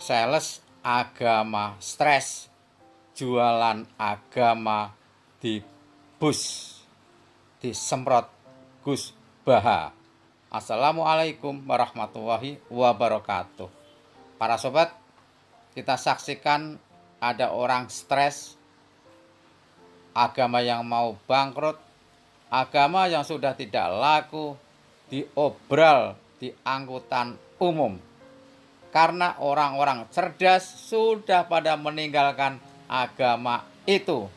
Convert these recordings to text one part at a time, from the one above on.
sales agama stres, jualan agama di bus, disemprot Gus Baha. Assalamualaikum warahmatullahi wabarakatuh. Para sobat, kita saksikan ada orang stres, agama yang mau bangkrut, agama yang sudah tidak laku, diobral di angkutan umum. Karena orang-orang cerdas sudah pada meninggalkan agama itu.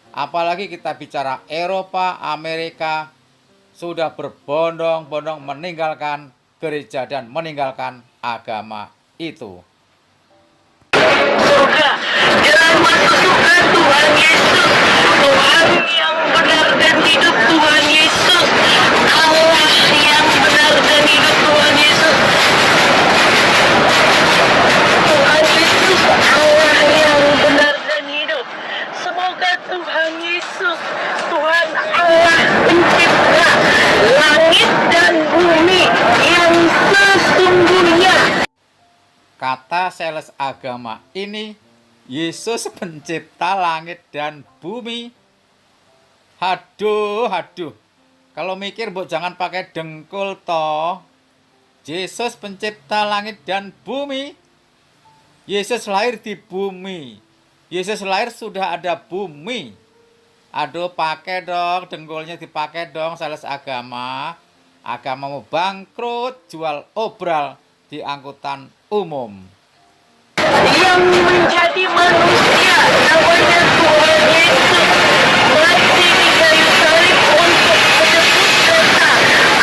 Apalagi kita bicara Eropa, Amerika, sudah berbondong-bondong meninggalkan gereja dan meninggalkan agama itu. Surga, jalan masuk surga Tuhan Yesus, Tuhan yang benar dan hidup Tuhan Yesus, Allah yang benar dan hidup Tuhan Yesus, Tuhan Yesus, Allah yang benar dan hidup. Semoga Tuhan Yesus, Tuhan Allah pencipta langit dan bumi yang sesungguhnya. Kata sales agama ini, Yesus pencipta langit dan bumi. Haduh. Kalau mikir mbok jangan pakai dengkul toh. Yesus pencipta langit dan bumi. Yesus lahir di bumi. Yesus lahir sudah ada bumi. Aduh, pakai dong dengkulnya, dipakai dong sales agama. Agamamu bangkrut, jual obral di angkutan umum. Yang menjadi manusia namanya Tuhan Yesus mati di kayu salib untuk menebus dosa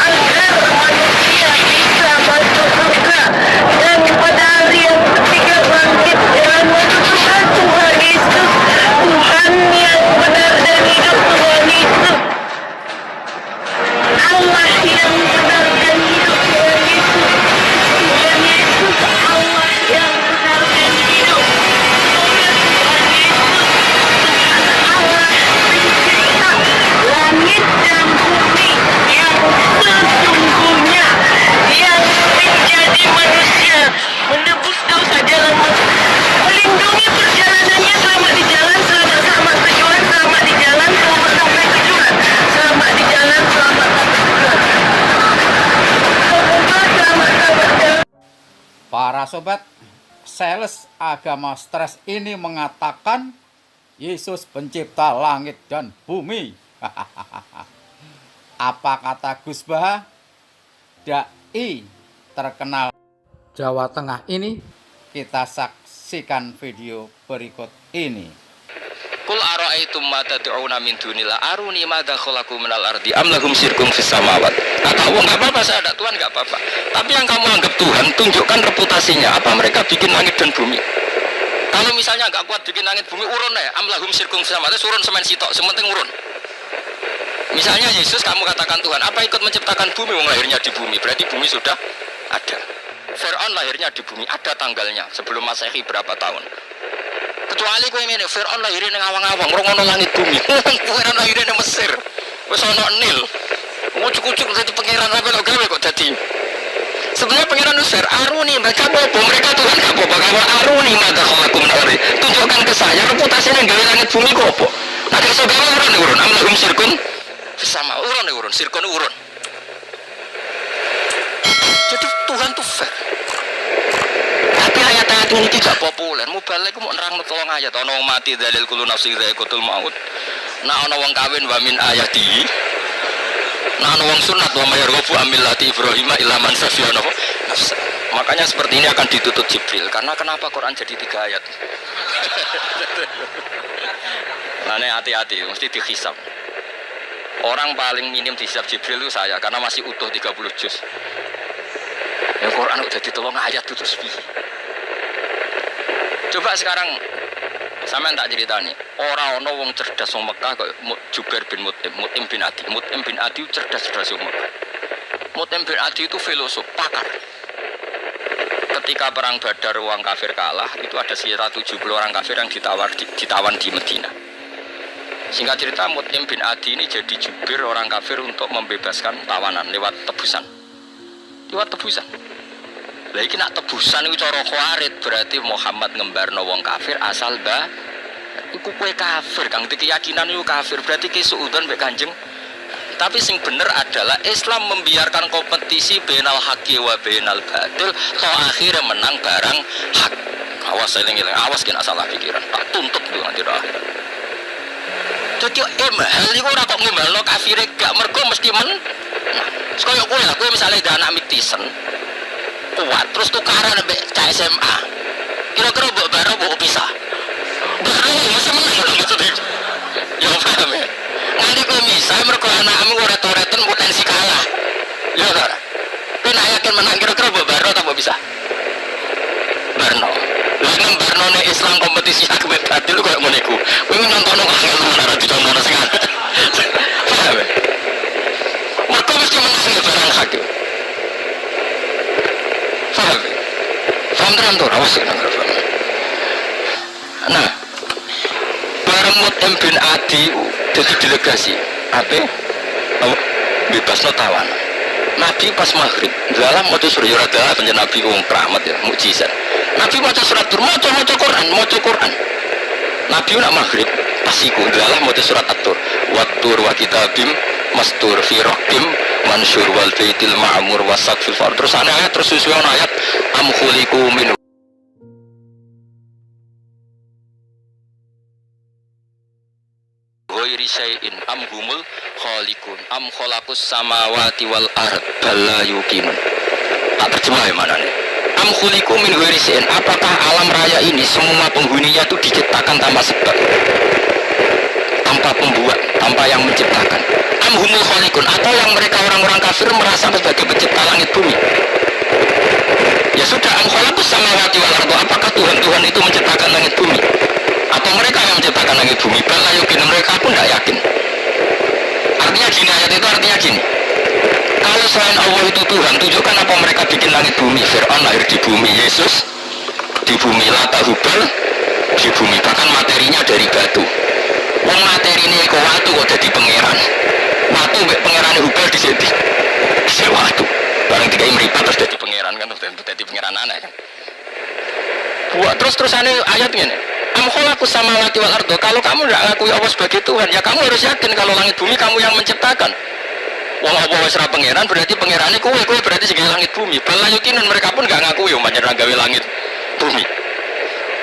agar manusia bisa masuk surga, dan pada hari yang ketiga bangkit dengan menunjukkan Tuhan Yesus, Tuhan yang benar dan hidup, Tuhan Yesus, Allah yang benar dan hidup, Tuhan Yesus, Tuhan Yesus, Allah yang benar dan hidup. Semoga Tuhan Yesus, Tuhan Allah pencipta langit dan bumi yang sesungguhnya, yang menjadi manusia, menebus dosa jalan, melindungi perjalanannya selamat di jalan, selamat sampai tujuan, selamat di jalan, selamat sampai tujuan, selamat di jalan, selamat sampai tujuan. Semoga selamat sampai jalan. Para sobat, sales agama stres ini mengatakan Yesus pencipta langit dan bumi. Apa kata Gus Baha? Dai terkenal Jawa Tengah ini. Kita saksikan video berikut ini. Qul ara'aitum ma tad'una min dunillah aruni madza khalaqu minal ardi am lahum syirkun fis samawat. Kata Allah, enggak apa-apa, saya ada Tuhan enggak apa-apa. Tapi yang kamu anggap Tuhan, tunjukkan reputasinya. Apa mereka bikin langit dan bumi? Kalau misalnya enggak kuat bikin langit bumi, urun ya. Am lahum syirkun fis samawat, urun semen sitok, sementing urun. Misalnya Yesus kamu katakan Tuhan, apa ikut menciptakan bumi? Wong lahirnya di bumi, berarti bumi sudah ada. Fir'aun lahirnya di bumi, ada tanggalnya sebelum Masehi berapa tahun. Kecuali kowe ngene, Fir'aun lahirnya ning awang-awang, ora ono langit bumi. Fir'aun lahirnya ning Mesir. Wis ono Nil. Ucuk-ucuk dadi pangeran apa kok gawe kok dadi. Sebenarnya pangeran Mesir, aruni mereka apa? Mereka Tuhan apa? Bagaimana aruni mata khalaqu min ardi. Tunjukkan ke saya reputasinya gawe langit bumi kok apa? Nah, iso gawe urun. Amlahum sirkun sama urun, sirkun urun. Jadi Tuhan tuh fair. Tapi ayat-ayat ini tidak populer. Mubalek mau nerang tolong ayat. Ono mati dalil kulo nafsi dha'iqatul maut. Nah ono wong kawin wa min ayati. Nah ono wong sunat wa mayarghabu amillati Ibrahim illa man safiya nafsa. Makanya seperti ini akan ditutup Jibril. Karena kenapa Quran jadi 3 ayat? Nah ini hati-hati, mesti dihisab. Orang paling minim dihisab Jibril itu saya, karena masih utuh 30 juz. Yang Quran udah ditolong ayat itu terus piye. Coba sekarang sampean tak ceritani, ora ana wong cerdas wong Mekah kok Jubair bin Mut'im bin Adi. Mut'im bin Adi cerdas wong Mekah. Mut'im bin Adi itu filosof, pakar. Ketika perang Badar orang kafir kalah, itu ada sekitar 70 orang kafir yang ditawan di Medina. Singkat cerita, Mut'im bin Adi ini jadi jubir orang kafir untuk membebaskan tawanan lewat tebusan. Lah iki nak tebusan iku cara Khawarij berarti Muhammad ngembarno wong kafir asal iku kowe kafir kang keyakinan iku kafir berarti ki suudzon mek Kanjeng. Tapi sing bener adalah Islam membiarkan kompetisi bainal haqqi wa bainal batil toh akhirnya menang barang hak. Awas eling-eling, awas kena salah pikiran. Tak tuntut ku nganti akhir. Dadi hal iku ora kok ngembalno kafir gak mergo mesti men. Kaya kowe misale ada anak mitisen kuat terus tukaran ambek cah SMA. Kira-kira mbok baro mbok pisah. Baru mesti menang maksudnya. Ya paham ya. Nanti kowe misah mergo anakmu ora toreten potensi kalah. Ya ora. Kowe nek yakin menang kira-kira mbok baro ta mbok pisah? Barno. Lah nang barnone Islam kompetisi hak mek batil koyo ngene iku. Kowe nonton ora ditonton sing ana. Paham ya? Mergo mesti menang barang hak. Paham tenan to awas ya. Nah, bareng Mut'im bin Adi jadi delegasi apa? Bebas no tawan. Nabi pas maghrib dalam maca surat Yuradalah panjen Nabi wong keramat ya, mukjizat. Nabi maca surat Tur, maca Quran. Nabi nak maghrib pas iku dalam maca surat At-Tur. Wat-tur wa kitabim mastur fi raqim mansur wal baitil ma'mur wasaqfil fard. Terus ana ayat terus suwe ana ayat am khuliqu min ghairi syai'in am humul khaliqun am khalaqus samawati wal ard bal la yuqinun. Tak terjemah ya mana nih? Am khuliqu min ghairi syai'in, apakah alam raya ini semua penghuninya itu diciptakan tanpa sebab, tanpa pembuat, tanpa yang menciptakan? Am humul khaliqun, atau yang mereka orang-orang kafir merasa sebagai pencipta langit bumi? Ya sudah, am khalaqus samawati wal ard, apakah Tuhan itu menciptakan langit bumi? Atau mereka yang menciptakan langit bumi? Bal la yuqinun, mereka pun tidak yakin. Artinya gini, ayat itu artinya gini. Kalau selain Allah itu Tuhan, tunjukkan apa mereka bikin langit bumi. Fir'aun lahir di bumi, Yesus di bumi, Lata Hubal di bumi, bahkan materinya dari batu. Wong materi ini kok watu kok jadi pangeran. Watu mbek pangeran Hubal di sini. Di watu. Barang dikai mripat terus jadi pangeran kan, terus jadi pangeran aneh kan. Buat terus-terusane ayat ngene. Am khalaqus samawati wal ardo. Kalau kamu tidak ngakui Allah sebagai Tuhan, ya kamu harus yakin kalau langit bumi kamu yang menciptakan. Wong apa wis ra pangeran berarti pangerane kowe berarti sing langit bumi. Bal yakinan mereka pun enggak ngaku yo pancen gawe langit bumi.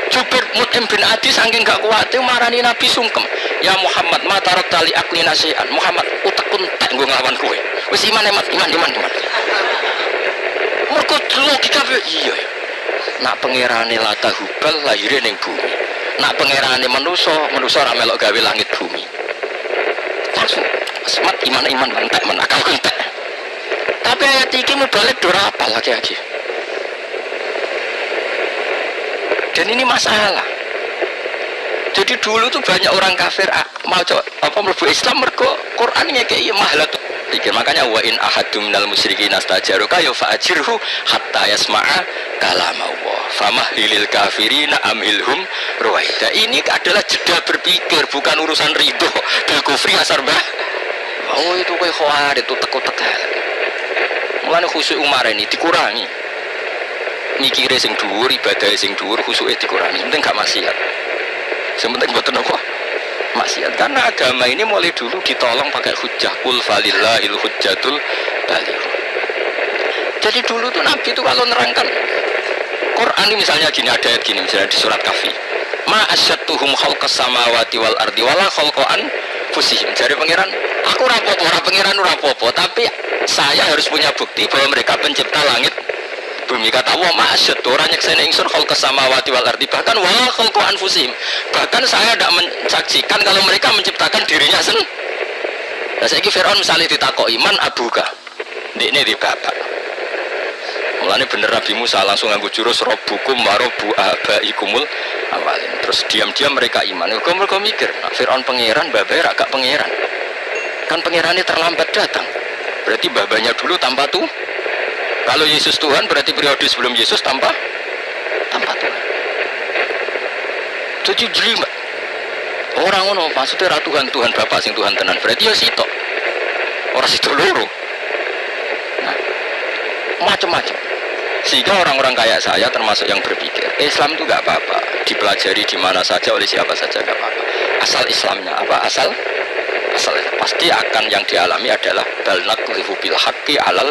Jubair Mut'im bin Adi saking gak kuwate marani Nabi sungkem. Ya Muhammad, ma tarak tali akli nasian. Muhammad, utekun tak nggo nglawan kowe. Wis iman. Mergo logika iya. Nak pangerane Lata Hubal lahire ning bumi. Nak pangerane manusa ora melok gawe langit bumi. Langsung semat iman mentek menakal entek. Tapi ayat iki balik dora apa lagi. Dan ini masalah. Jadi dulu tuh banyak orang kafir mau mlebu Islam mergo Quran ngekeki mahlat. Pikir makanya wa in ahadum minal musyrikin astajaruka ya fa'ajirhu hatta yasma'a kalam Allah. Famahilil kafirina amhilhum ruwaida. Ini adalah jeda berpikir, bukan urusan ridho bil kufri asar bah. Oh itu kowe Khawarij itu teko-teko. Mulane khusyuk Umar ini dikurangi. Mikire sing dhuwur, ibadah sing dhuwur, khusyuke dikurangi. Penting gak maksiat. Sing penting mboten apa? Maksiat. Karena agama ini mulai dulu ditolong pakai hujjah. Qul falillahil hujjatul baligh. Jadi dulu tuh Nabi itu kalau nerangkan Quran ini misalnya gini, ada ayat gini misalnya di surat Kahfi. Ma asyattuhum khalqas samawati wal ardi wala khalqan fusihim. Jadi pangeran, aku rapopo, orang pangeran rapopo, tapi saya harus punya bukti bahwa mereka pencipta langit bumi. Kata Allah, ma'asyad, orang nyekseni ingsun khalqas samawati wal ardi, bahkan wala khalqan fusihim. Bahkan saya tidak mensaksikan kalau mereka menciptakan dirinya sendiri. Nah, saiki Fir'aun misalnya ditakok iman abuka, ini di bapak. Mulane bener Nabi Musa langsung nganggo jurus robbukum wa robbu abaikumul awalin. Terus diam-diam mereka iman. Mereka mikir, nah, Fir'aun pangeran, babai agak pangeran. Kan pangerannya terlambat datang. Berarti babanya dulu tanpa tuh. Kalau Yesus Tuhan berarti periode sebelum Yesus tanpa Tuhan. Jadi jelimet. Orang ngono maksudnya ra Tuhan Bapak sing Tuhan tenan. Berarti ya sitok. Ora sitok loro. Nah, macam-macam. Sehingga orang-orang kayak saya termasuk yang berpikir Islam itu nggak apa-apa, dipelajari di mana saja oleh siapa saja nggak apa-apa. Asal Islamnya apa? Asal pasti akan yang dialami adalah bal naqdhifu bil haqqi alal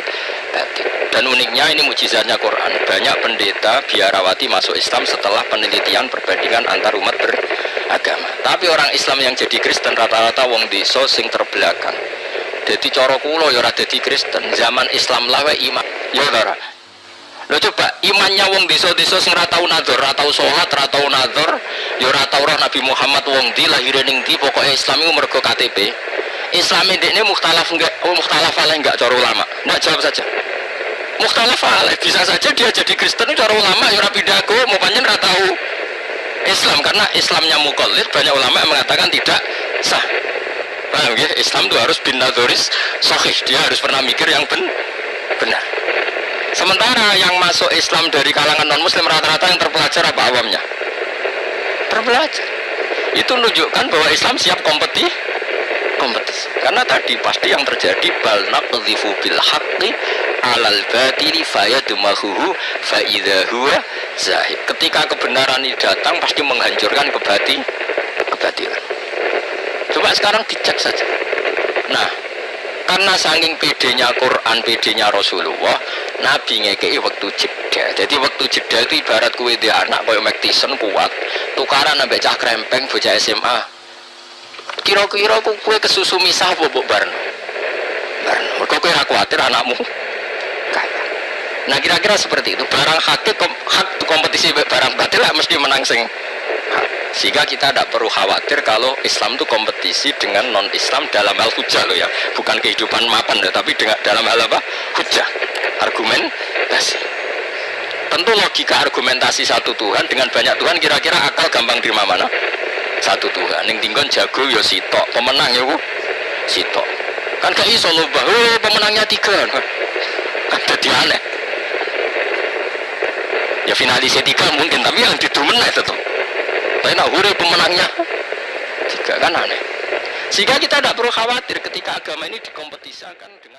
batil. Dan uniknya ini mukjizatnya Quran. Banyak pendeta biarawati masuk Islam setelah penelitian perbandingan antar umat beragama. Tapi orang Islam yang jadi Kristen rata-rata wong desa sing terbelakang. Jadi cara kula ya ora dadi Kristen. Zaman Islam lah wae iman. Ya ora. Lho coba imannya wong desa-desa sing ra tau nadzur, ra tau salat, ra tau nadzur, ya ora tau roh Nabi Muhammad wong ndi, lahire ning ndi, pokoke Islam iku mergo KTP. Islam ndekne mukhtalaf enggak? Oh, mukhtalaf alaih enggak cara ulama? Enggak, jawab saja. Mukhtalaf alaih, bisa saja dia jadi Kristen cara ulama ya ora pindah agama, pancen ra tau Islam karena Islamnya muqallid, banyak ulama yang mengatakan tidak sah. Paham ya? Islam itu harus bin nadzuris sahih, dia harus pernah mikir yang benar. Sementara yang masuk Islam dari kalangan non-muslim rata-rata yang terpelajar apa awamnya? Terpelajar. Itu menunjukkan bahwa Islam siap kompetisi. Karena tadi pasti yang terjadi bal naqdhifu bil haqqi alal batili fayadmahuhu fa idza huwa zahid. Ketika kebenaran ini datang pasti menghancurkan kebatilan. Coba sekarang dicek saja. Nah, karena saking pedenya Quran, pedenya Rasulullah, Nabi ngekei waktu jeda. Jadi waktu jeda itu ibarat kue di anak koyo Mactison kuat, tukaran ambek cah krempeng bocah SMA. Kira-kira kue kesusu misah apa bareng? Mergo kowe ora kuwatir anakmu kaya. Nah kira-kira seperti itu. Barang hak kompetisi barang batil lah mesti menang sing. Sehingga kita tidak perlu khawatir kalau Islam itu kompetisi dengan non-Islam dalam hal hujah loh ya, bukan kehidupan mapan tapi dalam hal apa? Hujah, argumentasi. Tentu logika argumentasi satu Tuhan dengan banyak Tuhan, kira-kira akal gampang terima mana? Satu Tuhan. Yang tinggon jago ya sitok, pemenang ya bu, sitok. Kan gak iso lomba, pemenangnya 3 kan jadi aneh. Ya finalisnya 3 mungkin, tapi yang didumenai tetap. Tapi nak hore pemenangnya 3 kan aneh. Sehingga kita tidak perlu khawatir ketika agama ini dikompetisikan dengan